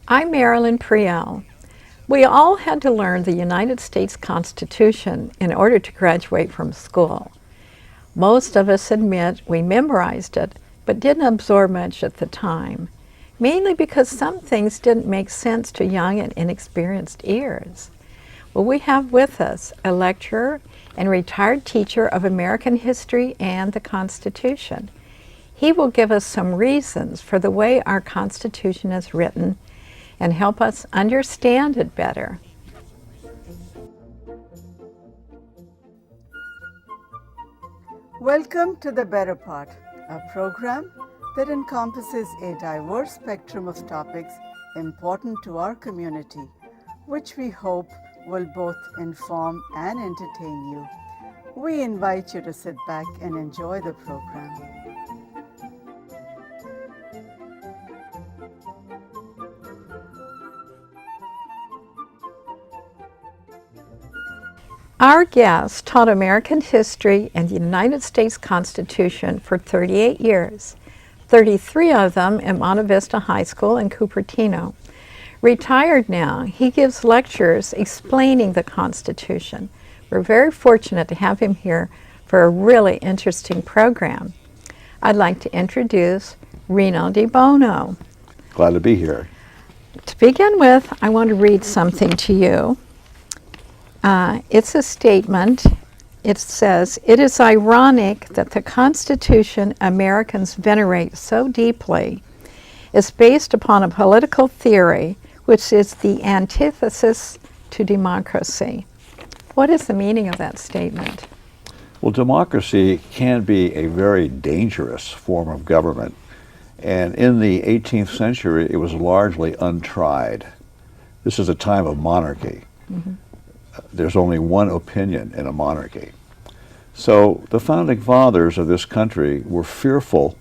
I'm Marilyn Priel. We all had to learn the United States Constitution in order to graduate from school. Most of us admit we memorized it, but didn't absorb much at the time, mainly because some things didn't make sense to young and inexperienced ears. Well, we have with us a lecturer and retired teacher of American history and the Constitution. He will give us some reasons for the way our Constitution is written and help us understand it better. Welcome to The Better Part, a program that encompasses a diverse spectrum of topics important to our community, which we hope will both inform and entertain you. We invite you to sit back and enjoy the program. Our guest taught American history and the United States Constitution for 38 years, 33 of them at Monte Vista High School in Cupertino. Retired now, he gives lectures explaining the Constitution. We're very fortunate to have him here for a really interesting program. I'd like to introduce Reno Di Bono. Glad to be here. To begin with, I want to read something to you. It's a statement. It says, "It is ironic that the Constitution Americans venerate so deeply is based upon a political theory which is the antithesis to democracy." What is the meaning of that statement? Well, democracy can be a very dangerous form of government. And in the 18th century, it was largely untried. This is a time of monarchy. Mm-hmm. There's only one opinion in a monarchy. So the founding fathers of this country were fearful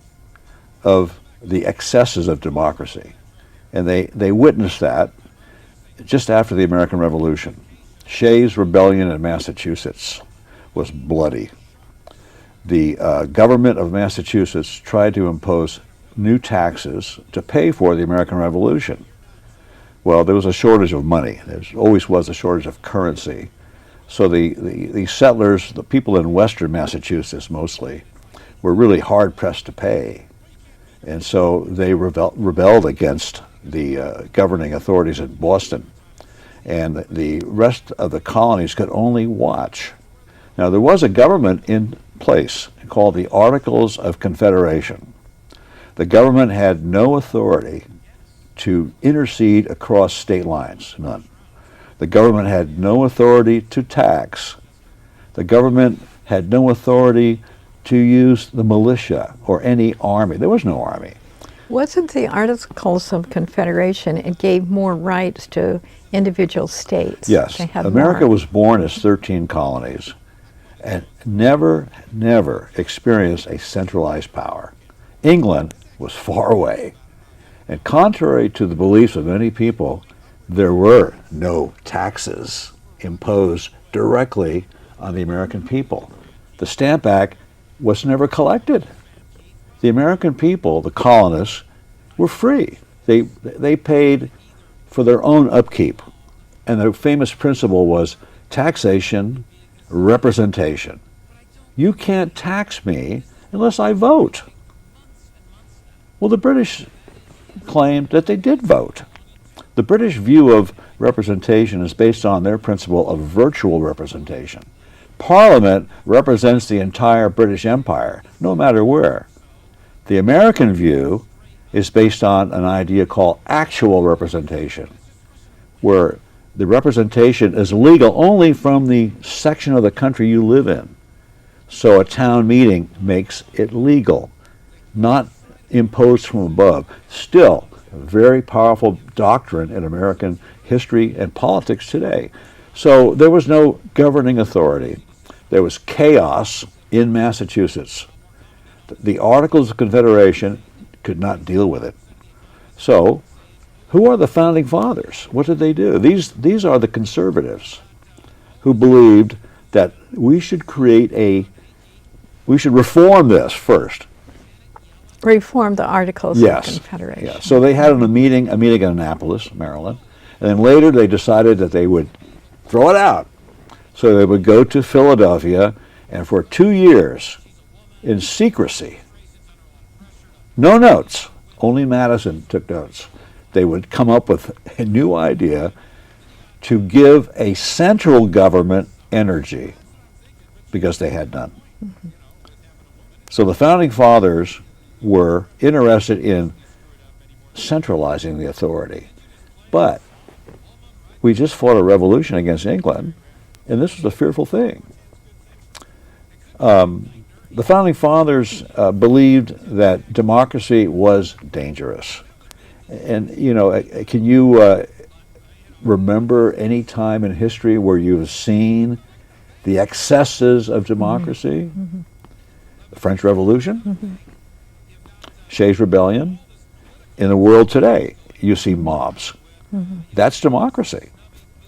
of the excesses of democracy. And they witnessed that just after the American Revolution. Shays' Rebellion in Massachusetts was bloody. The government of Massachusetts tried to impose new taxes to pay for the American Revolution. Well, there was a shortage of money. There always was a shortage of currency. So the settlers, the people in western Massachusetts mostly, were really hard-pressed to pay. And so they rebelled against the governing authorities in Boston. And the rest of the colonies could only watch. Now, there was a government in place called the Articles of Confederation. The government had no authority to intercede across state lines, none. The government had no authority to tax. The government had no authority to use the militia or any army. There was no army. Wasn't the Articles of Confederation, it gave more rights to individual states? Yes, America was born as 13 colonies and never experienced a centralized power. England was far away. And contrary to the beliefs of many people, there were no taxes imposed directly on the American people. The Stamp Act was never collected. The American people, the colonists, were free. They paid for their own upkeep. And the famous principle was taxation, representation. You can't tax me unless I vote. Well, the British claimed that they did vote. The British view of representation is based on their principle of virtual representation. Parliament represents the entire British Empire, no matter where. The American view is based on an idea called actual representation, where the representation is legal only from the section of the country you live in. So a town meeting makes it legal, not imposed from above. Still, a very powerful doctrine in American history and politics today. So there was no governing authority. There was chaos in Massachusetts. The Articles of Confederation could not deal with it. So, who are the founding fathers? What did they do? These are the conservatives who believed that we should reform this first. Reform the Articles Yes. of Confederation. Yeah. So they had a meeting in Annapolis, Maryland, and then later they decided that they would throw it out. So they would go to Philadelphia, and for 2 years, in secrecy, no notes, only Madison took notes, they would come up with a new idea to give a central government energy, because they had none. Mm-hmm. So the Founding Fathers were interested in centralizing the authority. But we just fought a revolution against England, and this was a fearful thing. The Founding Fathers believed that democracy was dangerous. And, you know, can you remember any time in history where you've seen the excesses of democracy? Mm-hmm. The French Revolution, Mm-hmm. Shays Rebellion. In the world today, you see mobs. Mm-hmm. That's democracy.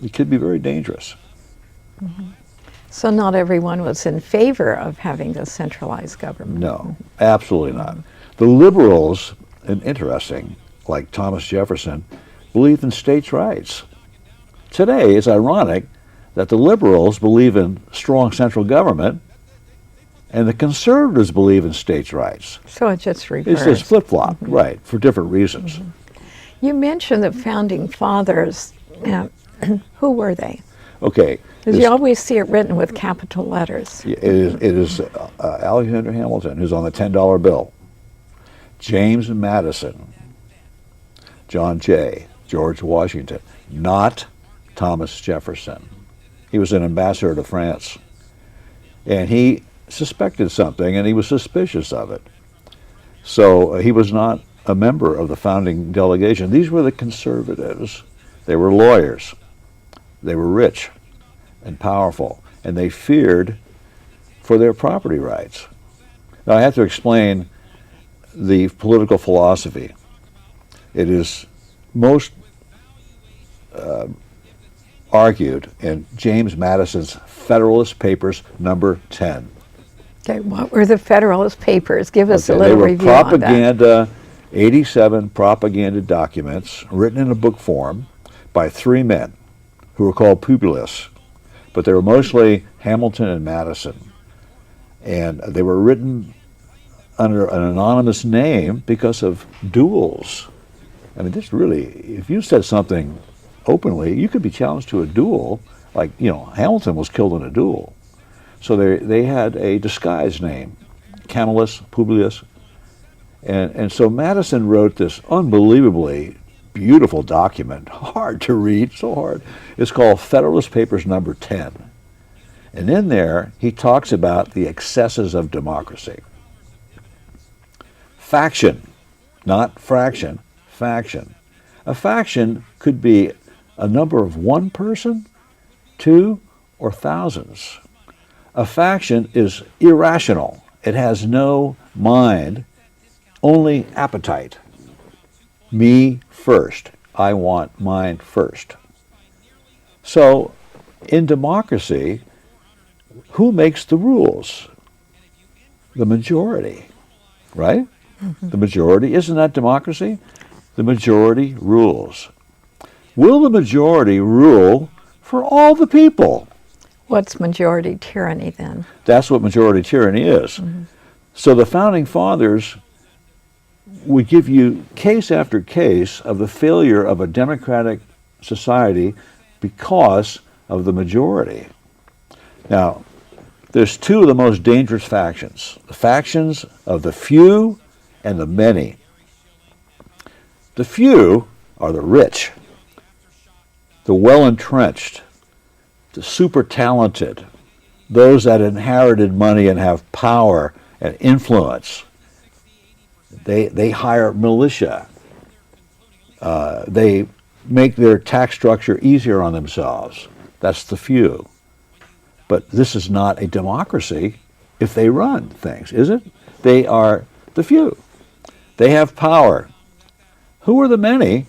It could be very dangerous. Mm-hmm. So not everyone was in favor of having the centralized government. No, absolutely not. The liberals, and interesting, like Thomas Jefferson, believed in states' rights. Today, it's ironic that the liberals believe in strong central government and the conservatives believe in states' rights. So it just reversed. It's just flip-flop, right, for different reasons. You mentioned the Founding Fathers. Who were they? Okay. Because you always see it written with capital letters. It is Alexander Hamilton, who's on the $10 bill. James Madison, John Jay, George Washington, not Thomas Jefferson. He was an ambassador to France, and he suspected something, and he was suspicious of it. So he was not a member of the founding delegation. These were the conservatives. They were lawyers. They were rich and powerful, and they feared for their property rights. Now, I have to explain the political philosophy. It is most argued in James Madison's Federalist Papers, number 10. Okay, what were the Federalist Papers? Give us a They little were review on that. propaganda, 87 propaganda documents written in a book form by 3 men who were called Publius, but they were mostly Hamilton and Madison. And they were written under an anonymous name because of duels. I mean, this really, if you said something openly, you could be challenged to a duel. Like, you know, Hamilton was killed in a duel. So they had a disguised name, Camillus, Publius. And so Madison wrote this unbelievably beautiful document, hard to read, so hard. It's called Federalist Papers number 10. And in there, he talks about the excesses of democracy. Faction, not fraction, faction. A faction could be a number of one person, 2, or thousands. A faction is irrational. It has no mind, only appetite. Me first. I want mine first. So, in democracy, who makes the rules? The majority, right? Mm-hmm. The majority, isn't that democracy? The majority rules. Will the majority rule for all the people? What's majority tyranny then? That's what majority tyranny is. Mm-hmm. So the Founding Fathers would give you case after case of the failure of a democratic society because of the majority. Now, there's 2 of the most dangerous factions. The factions of the few and the many. The few are the rich, the well-entrenched, the super talented, those that inherited money and have power and influence. They hire militia. They make their tax structure easier on themselves. That's the few. But this is not a democracy if they run things, is it? They are the few. They have power. Who are the many?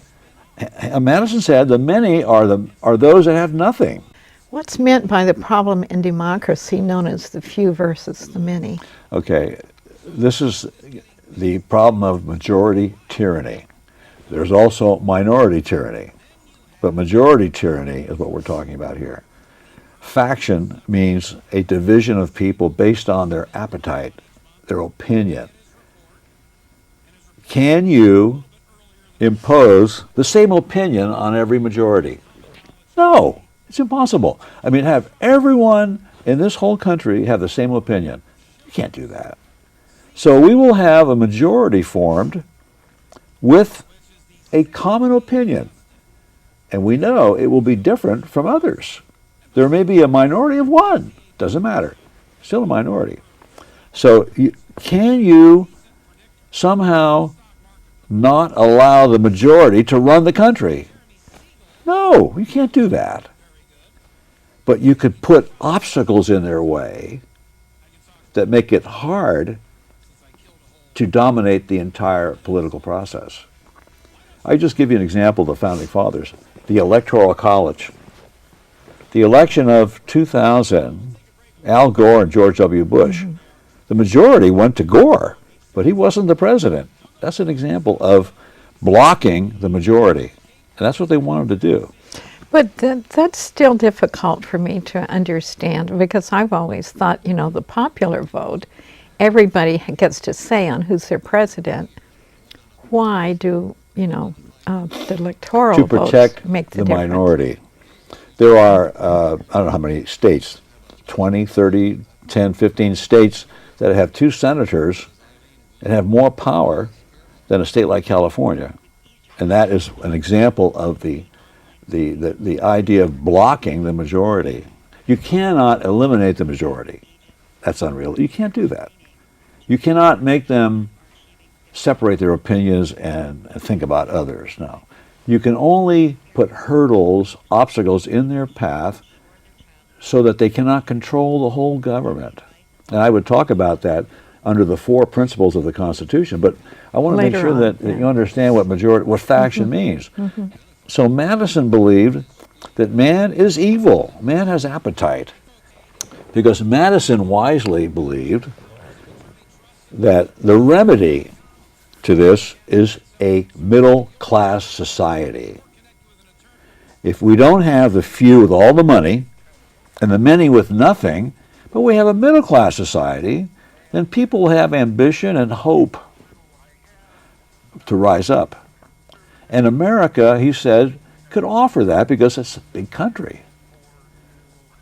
Madison said the many are those that have nothing. What's meant by the problem in democracy known as the few versus the many? Okay, this is the problem of majority tyranny. There's also minority tyranny, but majority tyranny is what we're talking about here. Faction means a division of people based on their appetite, their opinion. Can you impose the same opinion on every majority? No, it's impossible. I mean, have everyone in this whole country have the same opinion. You can't do that. So we will have a majority formed with a common opinion. And we know it will be different from others. There may be a minority of one. Doesn't matter. Still a minority. So can you somehow not allow the majority to run the country? No, you can't do that. But you could put obstacles in their way that make it hard to dominate the entire political process. I just give you an example of the Founding Fathers. The Electoral College. The election of 2000, Al Gore and George W. Bush, the majority went to Gore, but he wasn't the president. That's an example of blocking the majority. And that's what they wanted to do. But that's still difficult for me to understand, because I've always thought, the popular vote, everybody gets to say on who's their president. Why do, the electoral to protect votes make the the difference? minority. There are, I don't know how many states, 20, 30, 10, 15 states that have 2 senators and have more power than a state like California. And that is an example of the idea of blocking the majority. You cannot eliminate the majority. That's unreal. You can't do that. You cannot make them separate their opinions and think about others. No. You can only put hurdles, obstacles in their path so that they cannot control the whole government. And I would talk about that under the 4 principles of the Constitution, but I want to make sure that you understand what faction means. So Madison believed that man is evil. Man has appetite. Because Madison wisely believed that the remedy to this is a middle-class society. If we don't have the few with all the money and the many with nothing, but we have a middle-class society, then people will have ambition and hope to rise up. And America, he said, could offer that because it's a big country.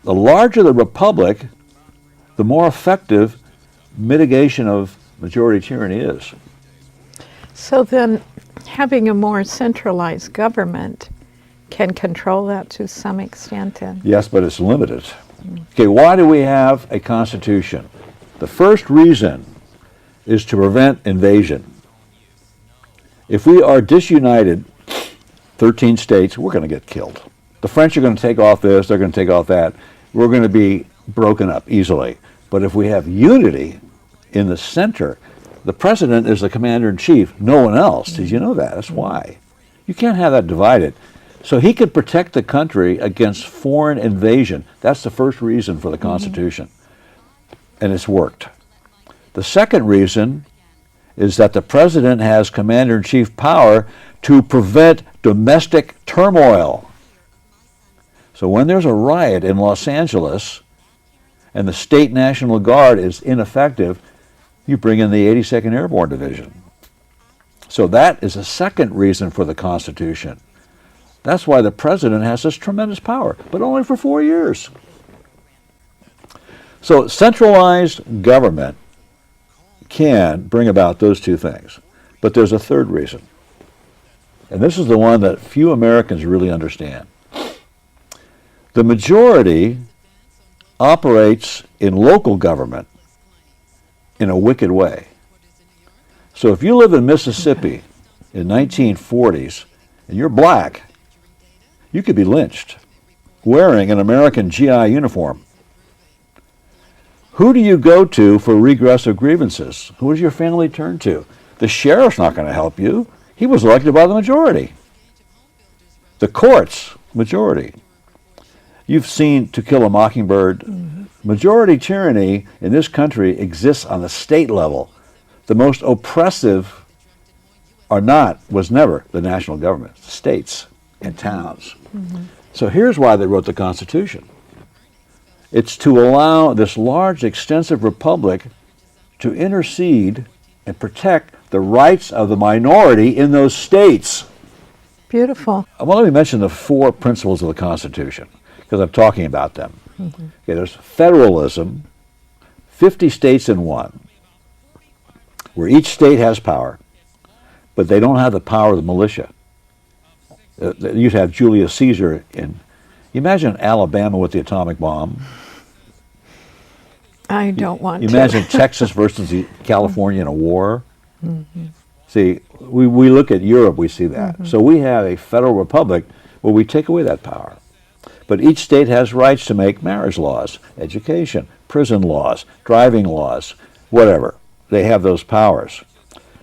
The larger the republic, the more effective mitigation of majority tyranny is. So then having a more centralized government can control that to some extent then? Yes, but it's limited. Okay, why do we have a constitution? The first reason is to prevent invasion. If we are disunited, 13 states, we're going to get killed. The French are going to take off this, they're going to take off that. We're going to be broken up easily. But if we have unity in the center, the president is the commander-in-chief, no one else. Did you know that? That's why. You can't have that divided. So he could protect the country against foreign invasion. That's the first reason for the Constitution. And it's worked. The second reason is that the president has commander-in-chief power to prevent domestic turmoil. So when there's a riot in Los Angeles and the state National Guard is ineffective, you bring in the 82nd Airborne Division. So that is a second reason for the Constitution. That's why the president has this tremendous power, but only for 4 years. So centralized government can bring about those 2 things. But there's a third reason. And this is the one that few Americans really understand. The majority operates in local government in a wicked way. So if you live in Mississippi in 1940s and you're black, you could be lynched wearing an American GI uniform. Who do you go to for regress of grievances? Who does your family turn to? The sheriff's not going to help you. He was elected by the majority. The courts, majority. You've seen To Kill a Mockingbird. Majority tyranny in this country exists on the state level. the most oppressive was never the national government, states and towns. So here's why they wrote the Constitution. It's to allow this large, extensive republic to intercede and protect the rights of the minority in those states. Beautiful. Well, let me mention the 4 principles of the Constitution, because I'm talking about them. Okay, there's federalism, 50 states in one, where each state has power, but they don't have the power of the militia. You'd have Julius Caesar in. You imagine Alabama with the atomic bomb. I don't want You to. imagine Texas versus California in a war. See, we look at Europe, we see that. So we have a federal republic where we take away that power. But each state has rights to make marriage laws, education, prison laws, driving laws, whatever. They have those powers.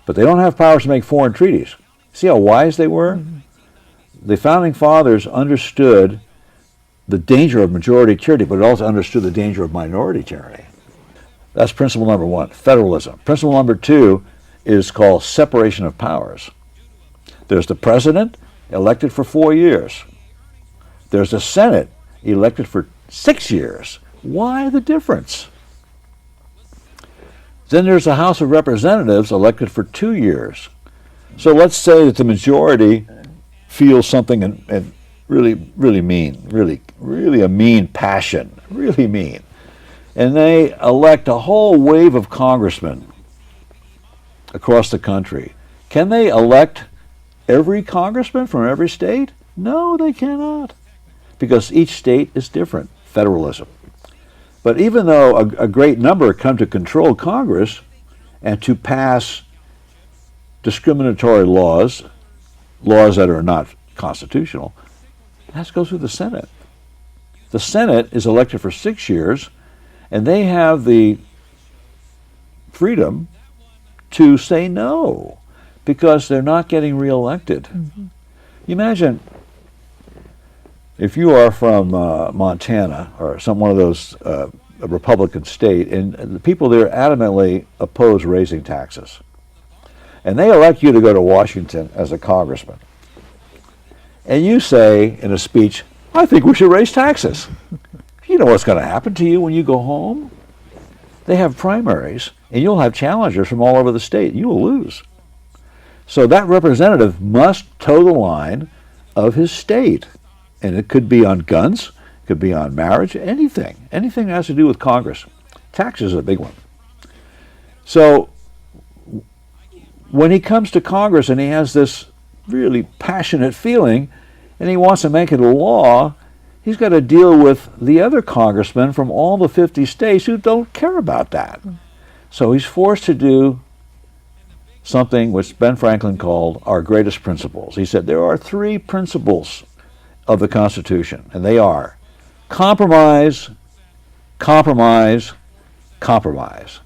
But they don't have powers to make foreign treaties. See how wise they were? The Founding Fathers understood the danger of majority tyranny, but also understood the danger of minority tyranny. That's principle number 1, federalism. Principle number 2 is called separation of powers. There's the president, elected for 4 years. There's the Senate, elected for 6 years. Why the difference? Then there's the House of Representatives, elected for 2 years. So let's say that the majority feels something and really mean, really a mean passion, really mean. And they elect a whole wave of congressmen across the country. Can they elect every congressman from every state? No, they cannot, because each state is different, federalism. But even though a great number come to control Congress and to pass discriminatory laws that are not constitutional, it has to go through the Senate. The Senate is elected for 6 years, and they have the freedom to say no because they're not getting reelected. You imagine if you are from Montana or one of those a Republican state, and the people there adamantly oppose raising taxes, and they elect you to go to Washington as a congressman, and you say in a speech, "I think we should raise taxes." You know what's going to happen to you when you go home? They have primaries, and you'll have challengers from all over the state. You will lose. So that representative must toe the line of his state. And it could be on guns, it could be on marriage, anything that has to do with Congress. Taxes is a big one. So when he comes to Congress and he has this really passionate feeling and he wants to make it a law, he's got to deal with the other congressmen from all the 50 states who don't care about that. So he's forced to do something which Ben Franklin called our greatest principles. He said there are 3 principles of the Constitution, and they are compromise, compromise, compromise.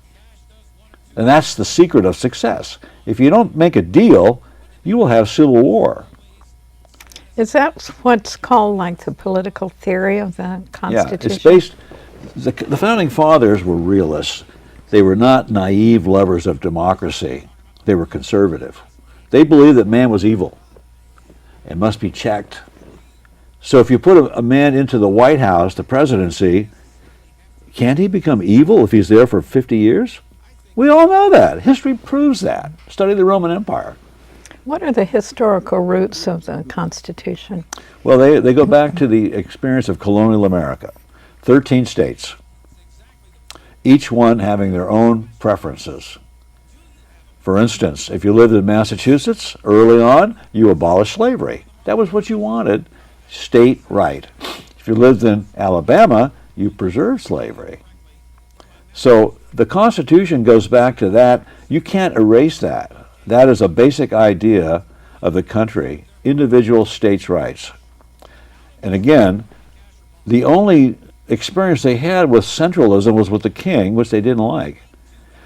And that's the secret of success. If you don't make a deal, you will have civil war. Is that what's called like the political theory of the Constitution? Yeah, it's based, the Founding Fathers were realists. They were not naive lovers of democracy. They were conservative. They believed that man was evil and must be checked. So if you put a man into the White House, the presidency, can't he become evil if he's there for 50 years? We all know that. History proves that. Study the Roman Empire. What are the historical roots of the Constitution? Well, they go back to the experience of colonial America. 13 states, each one having their own preferences. For instance, if you lived in Massachusetts, early on, you abolished slavery. That was what you wanted. State right. If you lived in Alabama, you preserved slavery. So the Constitution goes back to that. You can't erase that. That is a basic idea of the country, individual states' rights. And again, the only experience they had with centralism was with the king, which they didn't like.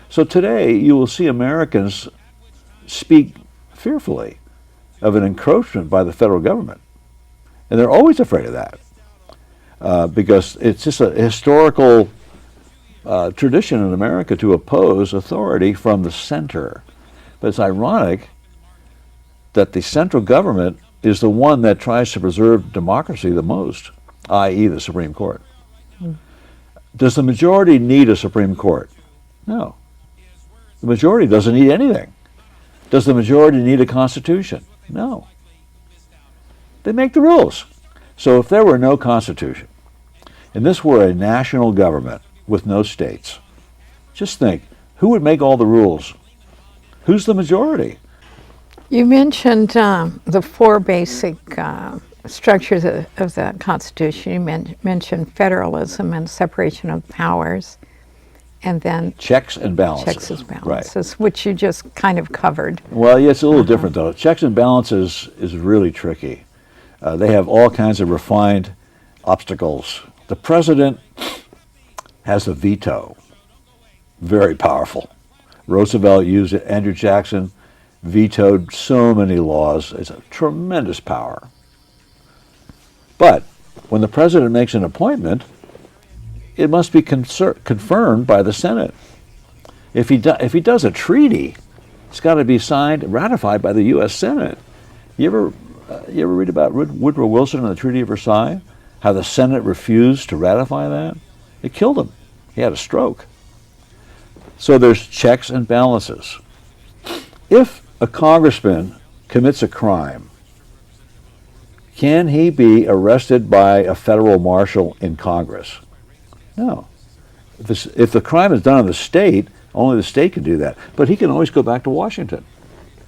So today you will see Americans speak fearfully of an encroachment by the federal government. And they're always afraid of that because it's just a historical tradition in America to oppose authority from the center. But it's ironic that the central government is the one that tries to preserve democracy the most, i.e. the Supreme Court. Does the majority need a Supreme Court? No. The majority doesn't need anything. Does the majority need a constitution? No. They make the rules. So if there were no constitution, and this were a national government with no states, just think, who would make all the rules? Who's the majority? You mentioned the four basic structures of the Constitution. You mentioned federalism and separation of powers, and then checks and balances. Checks and balances, right. Which you just kind of covered. Well, yeah, it's a little different though. Checks and balances is really tricky. They have all kinds of refined obstacles. The president has a veto, very powerful. Roosevelt used it. Andrew Jackson vetoed so many laws. It's a tremendous power. But when the president makes an appointment, it must be confirmed by the Senate. If he does a treaty, it's got to be signed and ratified by the U.S. Senate. You ever read about Woodrow Wilson and the Treaty of Versailles? How the Senate refused to ratify that? It killed him. He had a stroke. So there's checks and balances. If a congressman commits a crime, can he be arrested by a federal marshal in Congress? No. If the crime is done in the state, only the state can do that. But he can always go back to Washington.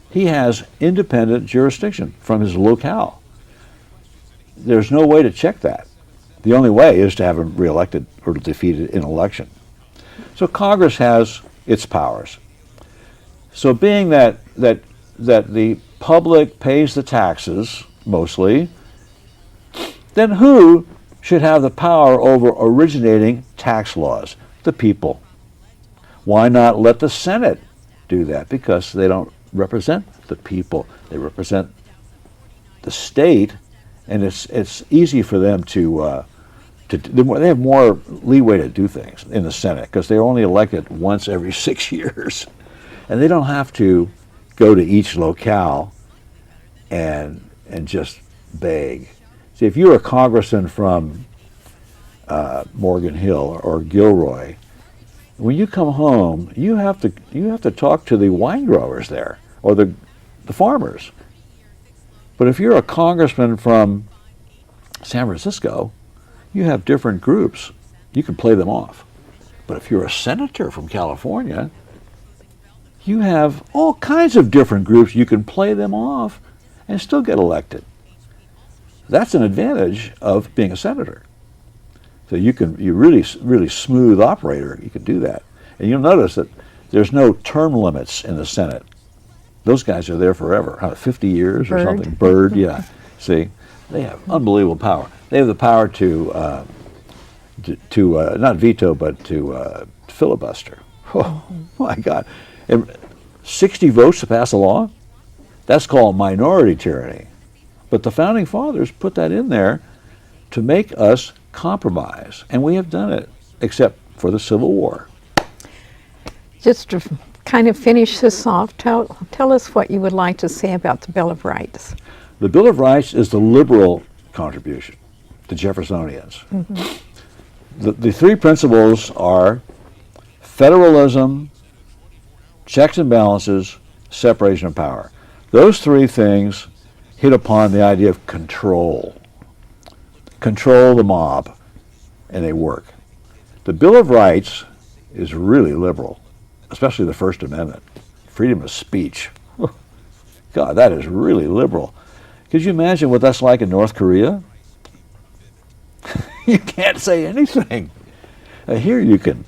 He has independent jurisdiction from his locale. There's no way to check that. The only way is to have him reelected or defeated in election. So Congress has its powers. So being that the public pays the taxes, mostly, then who should have the power over originating tax laws? The people. Why not let the Senate do that? Because they don't represent the people. They represent the state, and it's easy for them they have more leeway to do things in the Senate because they're only elected once every 6 years. And they don't have to go to each locale and just beg. See, if you're a congressman from Morgan Hill or Gilroy, when you come home, you have to talk to the wine growers there or the farmers. But if you're a congressman from San Francisco, you have different groups. You can play them off. But if you're a senator from California, you have all kinds of different groups. You can play them off and still get elected. That's an advantage of being a senator. So you're really smooth operator. You can do that. And you'll notice that there's no term limits in the Senate. Those guys are there forever, 50 years or something. Bird, yeah. See, they have unbelievable power. They have the power to not veto, but to filibuster. Oh my God! And 60 votes to pass a law? That's called minority tyranny. But the founding fathers put that in there to make us compromise, and we have done it, except for the Civil War. Just to kind of finish this off, tell us what you would like to say about the Bill of Rights. The Bill of Rights is the liberal contribution, the Jeffersonians. Mm-hmm. The three principles are federalism, checks and balances, separation of power. Those three things hit upon the idea of control. Control the mob, and they work. The Bill of Rights is really liberal, especially the First Amendment. Freedom of speech. God, that is really liberal. Could you imagine what that's like in North Korea? You can't say anything. Here you can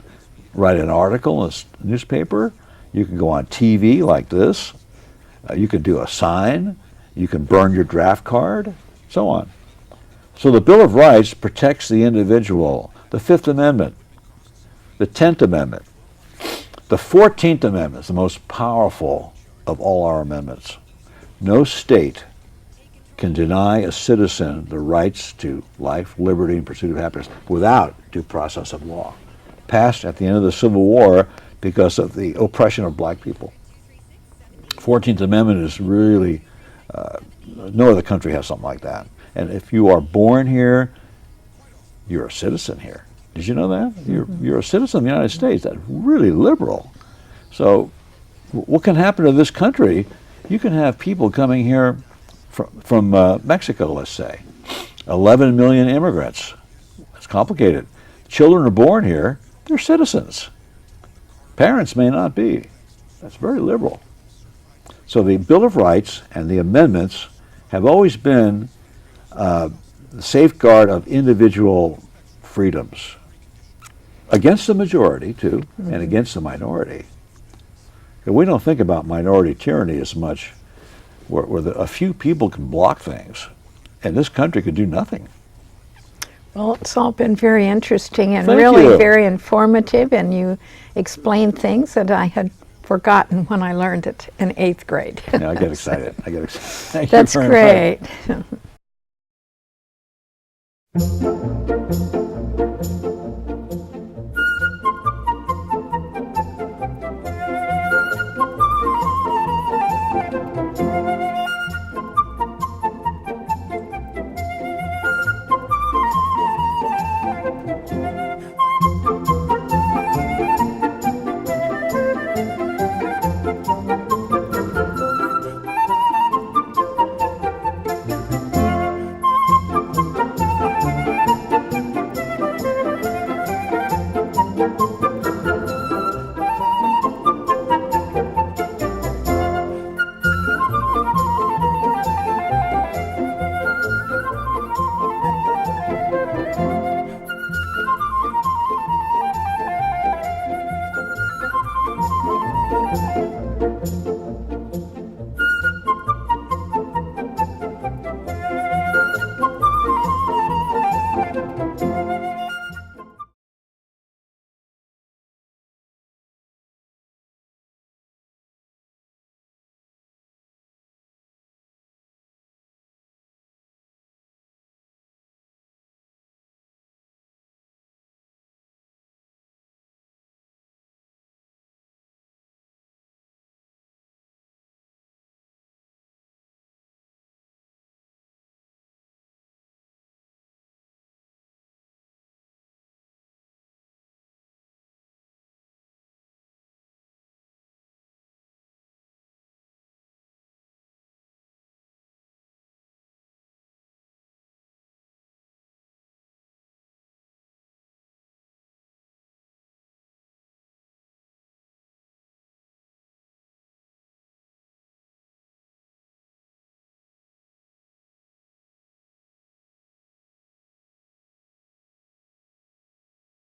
write an article in a newspaper. You can go on TV like this. You can do a sign. You can burn your draft card, so on. So the Bill of Rights protects the individual. The Fifth Amendment, the 10th Amendment, the 14th Amendment is the most powerful of all our amendments. No state can deny a citizen the rights to life, liberty, and pursuit of happiness without due process of law. passed at the end of the Civil War because of the oppression of black people. 14th Amendment is really, no other country has something like that. And if you are born here, you're a citizen here. Did you know that? You're a citizen of the United States. That's really liberal. So what can happen to this country? You can have people coming here from Mexico, let's say. 11 million immigrants. It's complicated. Children are born here, they're citizens. Parents may not be. That's very liberal. So the Bill of Rights and the amendments have always been the safeguard of individual freedoms against the majority, too, and against the minority. And we don't think about minority tyranny as much, where a few people can block things, and this country could do nothing. Well, it's all been very interesting and Thank really you. very informative, and you explained things that I had forgotten when I learned it in 8th grade. Yeah, I get excited. Thank you That's very much. great.